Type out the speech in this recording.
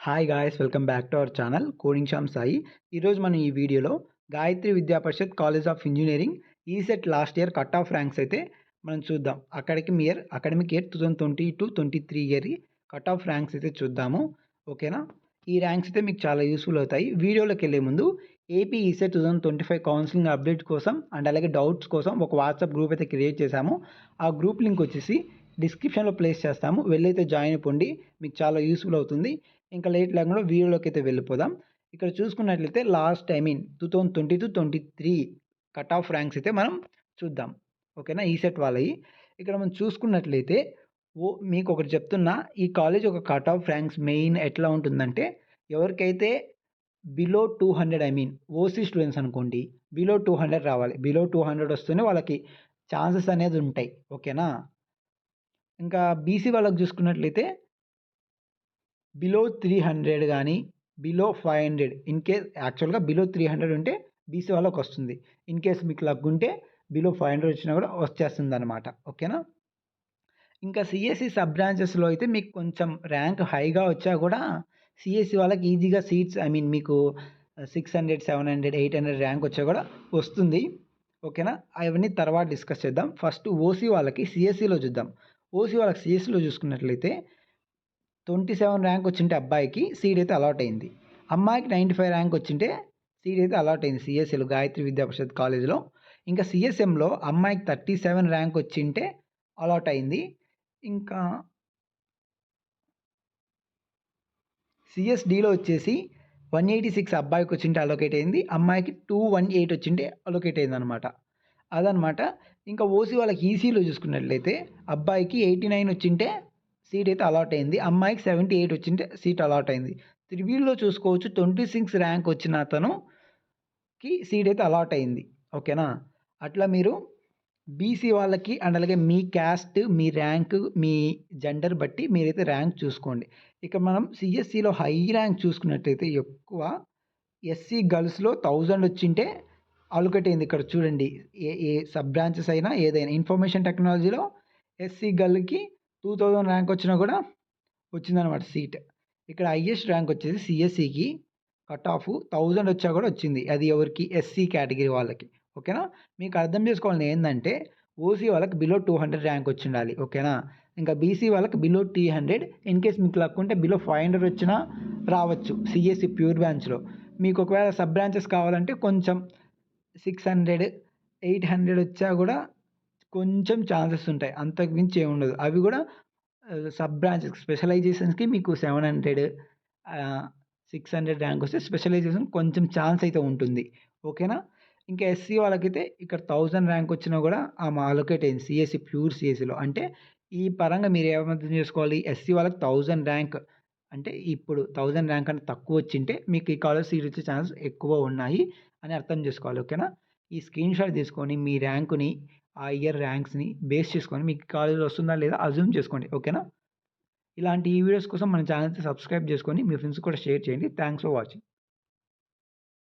Hi guys, welcome back to our channel coding Shyam Sai. ఈరోజు మనం ఈ వీడియోలో Gayatri Vidya Parishad college of engineering ECET last year cut off ranks అయితే మనం చూద్దాం. Academic year 2022-23 year cut off ranks అయితే చూద్దాము. ఓకేనా? ఈ ర్యాంక్స్ అయితే మీకు చాలా యూస్ఫుల్ అవుతాయి. వీడియోలోకి వెళ్ళే ముందు ఏపీ ఈసెట్ 2025 కౌన్సిలింగ్ అప్డేట్ కోసం అండ్ అలాగే డౌట్స్ కోసం ఒక వాట్సాప్ గ్రూప్ అయితే క్రియేట్ చేశాము. ఆ గ్రూప్ లింక్ వచ్చేసి డిస్క్రిప్షన్లో ప్లేస్ చేస్తాము. వెళ్ళైతే జాయిన్ అయిపోండి, మీకు చాలా యూస్ఫుల్ అవుతుంది. ఇంకా లేట్ లేకుండా వీడియోలోకి అయితే వెళ్ళిపోదాం. ఇక్కడ చూసుకున్నట్లయితే 2022-23 కట్ ఆఫ్ ర్యాంక్స్ అయితే మనం చూద్దాం. ఓకేనా? ఈసెట్ వాళ్ళవి ఇక్కడ మనం చూసుకున్నట్లయితే మీకు ఒకటి చెప్తున్నా, ఈ కాలేజ్ ఒక కట్ ఆఫ్ ర్యాంక్స్ మెయిన్ ఎట్లా ఉంటుందంటే, ఎవరికైతే బిలో 200 ఓసీ స్టూడెంట్స్ అనుకోండి, బిలో 200 రావాలి. బిలో 200 వస్తేనే వాళ్ళకి ఛాన్సెస్ అనేది ఉంటాయి. ఓకేనా? ఇంకా బీసీ వాళ్ళకి చూసుకున్నట్లయితే బిలో 300 కానీ బిలో 500 యాక్చువల్గా బిలో 300 ఉంటే బీసీ వాళ్ళకి వస్తుంది. మీకు లక్ ఉంటే బిలో 500 వచ్చినా కూడా వచ్చేస్తుంది అనమాట. ఓకేనా? ఇంకా సిఎస్సి సబ్ బ్రాంచెస్లో అయితే మీకు కొంచెం ర్యాంక్ హైగా వచ్చా కూడా సిఎస్సి వాళ్ళకి ఈజీగా సీట్స్ మీకు 600, 700, 800 ర్యాంక్ వచ్చా కూడా వస్తుంది. ఓకేనా? అవన్నీ తర్వాత డిస్కస్ చేద్దాం. ఫస్ట్ ఓసీ వాళ్ళకి సిఎస్సిలో చూద్దాం. ఓసీ వాళ్ళకి సిఎస్సిలో చూసుకున్నట్లయితే 27 ర్యాంక్ వచ్చింటే అబ్బాయికి సీట్ అయితే అలాట్ అయింది. అమ్మాయికి 95 ర్యాంక్ వచ్చింటే సీట్ అయితే అలాట్ అయింది సిఎస్సిలో, గాయత్రి విద్యా పరిషత్ కాలేజ్లో. ఇంకా సిఎస్ఎంలో అమ్మాయికి 37 ర్యాంక్ వచ్చింటే అలాట్ అయింది. ఇంకా సిఎస్డిలో వచ్చేసి 186 అబ్బాయికి వచ్చింటే అలొకేట్ అయింది, అమ్మాయికి 218 వచ్చింటే అలొకేట్ అయింది అనమాట. అదనమాట. ఇంకా ఓసీ వాళ్ళకి ఈసీలో చూసుకున్నట్లయితే అబ్బాయికి 89 వచ్చింటే సీట్ అయితే అలాట్ అయింది, అమ్మాయికి 78 వచ్చింటే సీట్ అలాట్ అయింది. త్రివీల్లో చూసుకోవచ్చు, 26 ర్యాంక్ వచ్చిన అతనుకి సీట్ అయితే అలాట్ అయింది. ఓకేనా? అట్లా మీరు బీసీ వాళ్ళకి అండ్ అలాగే మీ క్యాస్ట్, మీ ర్యాంక్, మీ జెండర్ బట్టి మీరైతే ర్యాంక్ చూసుకోండి. ఇక మనం సిఎస్సిలో హై ర్యాంక్ చూసుకున్నట్లయితే ఎక్కువ ఎస్సీ గర్ల్స్లో 1000 వచ్చింటే అలొకేట్ అయింది. ఇక్కడ చూడండి, ఏ సబ్ బ్రాంచెస్ అయినా ఏదైనా ఇన్ఫర్మేషన్ టెక్నాలజీలో ఎస్సీ గర్ల్కి 2000 ర్యాంక్ వచ్చినా కూడా వచ్చిందనమాట సీట్. ఇక్కడ హైయెస్ట్ ర్యాంక్ వచ్చేసి సిఎస్సికి కట్ ఆఫ్ 1000 వచ్చా కూడా వచ్చింది. అది ఎవరికి? ఎస్సీ కేటగిరీ వాళ్ళకి. ఓకేనా? మీకు అర్థం చేసుకోవాలని ఏంటంటే ఓసీ వాళ్ళకి బిలో 200 ర్యాంక్ వచ్చి ఉండాలి. ఓకేనా? ఇంకా బీసీ వాళ్ళకి బిలో 300, మీకు లక్ ఉంటే బిలో 500 వచ్చినా రావచ్చు సిఎస్సి ప్యూర్ బ్రాంచ్లో. మీకు ఒకవేళ సబ్ బ్రాంచెస్ కావాలంటే కొంచెం 600, 800 వచ్చా కూడా కొంచెం ఛాన్సెస్ ఉంటాయి, అంతకు మించి ఏమి ఉండదు. అవి కూడా సబ్ బ్రాంచెస్ స్పెషలైజేషన్స్కి మీకు 700, 600 ర్యాంక్ వస్తే స్పెషలైజేషన్ కొంచెం ఛాన్స్ అయితే ఉంటుంది. ఓకేనా? ఇంకా ఎస్సీ వాళ్ళకైతే ఇక్కడ 1000 ర్యాంక్ వచ్చినా కూడా ఆమె అలొకేట్ అయింది సిఎస్సి ప్యూర్ సిఎస్సిలో. అంటే ఈ పరంగా మీరు ఏమర్థం చేసుకోవాలి, ఎస్సీ వాళ్ళకి 1000 ర్యాంక్ అంటే ఇప్పుడు 1000 ర్యాంక్ అంటే తక్కువ వచ్చింటే మీకు ఈ కాలేజ్ సీట్ వచ్చే ఛాన్సెస్ ఎక్కువ ఉన్నాయి అని అర్థం చేసుకోవాలి. ఓకేనా? ఈ స్క్రీన్ షాట్ తీసుకొని మీ ర్యాంకుని, ఆ ఇయర్ ర్యాంక్స్ని బేస్ చేసుకొని మీకు కాలేజ్లో వస్తుందా లేదా అజ్యూమ్ చేసుకోండి. ఓకేనా? ఇలాంటి ఈ వీడియోస్ కోసం మన ఛానల్ని సబ్స్క్రైబ్ చేసుకొని మీ ఫ్రెండ్స్ కూడా షేర్ చేయండి. Thanks for watching.